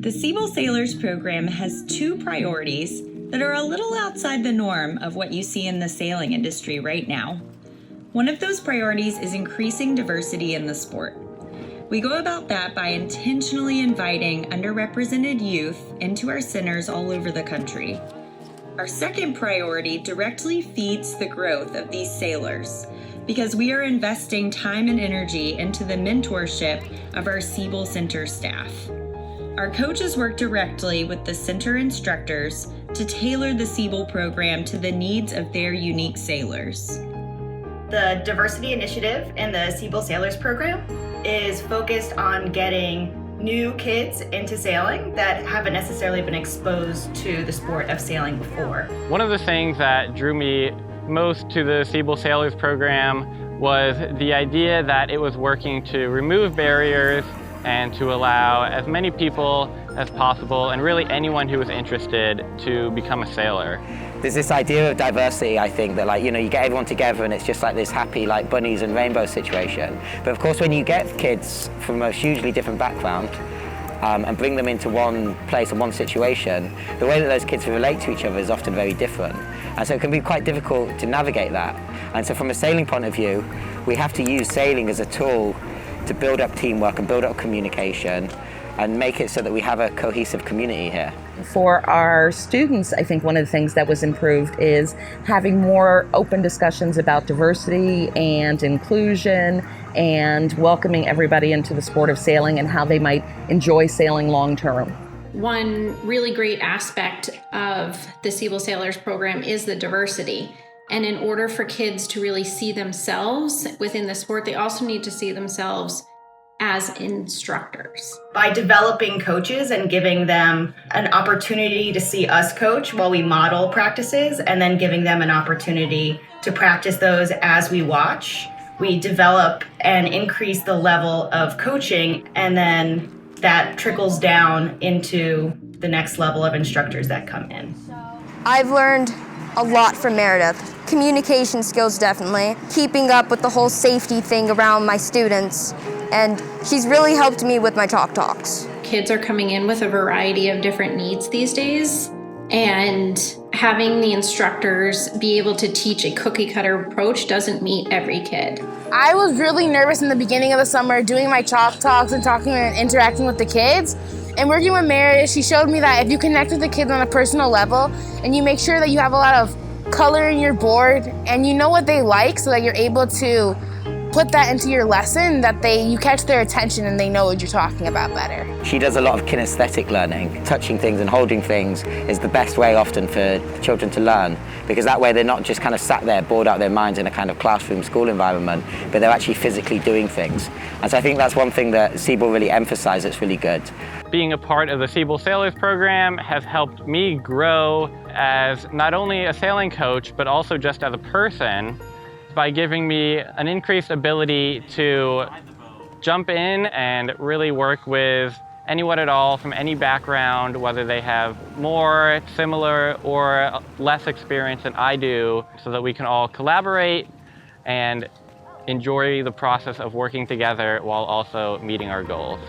The Siebel Sailors program has two priorities that are a little outside the norm of what you see in the sailing industry right now. One of those priorities is increasing diversity in the sport. We go about that by intentionally inviting underrepresented youth into our centers all over the country. Our second priority directly feeds the growth of these sailors because we are investing time and energy into the mentorship of our Siebel Center staff. Our coaches work directly with the center instructors to tailor the Siebel program to the needs of their unique sailors. The diversity initiative in the Siebel Sailors program is focused on getting new kids into sailing that haven't necessarily been exposed to the sport of sailing before. One of the things that drew me most to the Siebel Sailors program was the idea that it was working to remove barriers and to allow as many people as possible, and really anyone who was interested, to become a sailor. There's this idea of diversity, I think, that you get everyone together and it's just like this happy bunnies and rainbows situation. But of course when you get kids from a hugely different background and bring them into one place and one situation, the way that those kids relate to each other is often very different. And so it can be quite difficult to navigate that. And so from a sailing point of view, we have to use sailing as a tool to build up teamwork and build up communication and make it so that we have a cohesive community here. For our students, I think one of the things that was improved is having more open discussions about diversity and inclusion and welcoming everybody into the sport of sailing and how they might enjoy sailing long term. One really great aspect of the Siebel Sailors program is the diversity. And in order for kids to really see themselves within the sport, they also need to see themselves as instructors. By developing coaches and giving them an opportunity to see us coach while we model practices, and then giving them an opportunity to practice those as we watch, we develop and increase the level of coaching, and then that trickles down into the next level of instructors that come in. I've learned a lot from Meredith. Communication skills, definitely. Keeping up with the whole safety thing around my students. And she's really helped me with my talks. Kids are coming in with a variety of different needs these days, and having the instructors be able to teach a cookie cutter approach doesn't meet every kid. I was really nervous in the beginning of the summer doing my talks and talking and interacting with the kids. And working with Meredith, she showed me that if you connect with the kids on a personal level and you make sure that you have a lot of color in your board and you know what they like so that you're able to put that into your lesson, that you catch their attention and they know what you're talking about better. She does a lot of kinesthetic learning. Touching things and holding things is the best way often for children to learn, because that way they're not just kind of sat there bored out of their minds in a kind of classroom school environment, but they're actually physically doing things. And so I think that's one thing that Siebel really emphasizes that's really good. Being a part of the Siebel Sailors program has helped me grow as not only a sailing coach, but also just as a person, by giving me an increased ability to jump in and really work with anyone at all from any background, whether they have more, similar, or less experience than I do, so that we can all collaborate and enjoy the process of working together while also meeting our goals.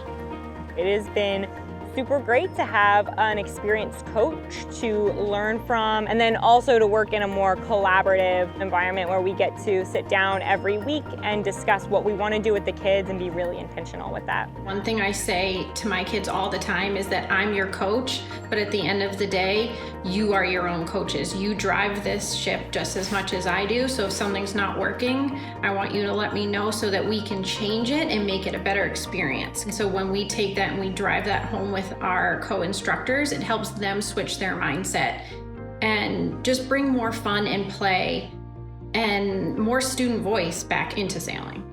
It has been super great to have an experienced coach to learn from, and then also to work in a more collaborative environment where we get to sit down every week and discuss what we want to do with the kids and be really intentional with that. One thing I say to my kids all the time is that I'm your coach, but at the end of the day, you are your own coaches. You drive this ship just as much as I do, so if something's not working, I want you to let me know so that we can change it and make it a better experience. And so when we take that and we drive that home with our co-instructors, it helps them switch their mindset and just bring more fun and play and more student voice back into sailing.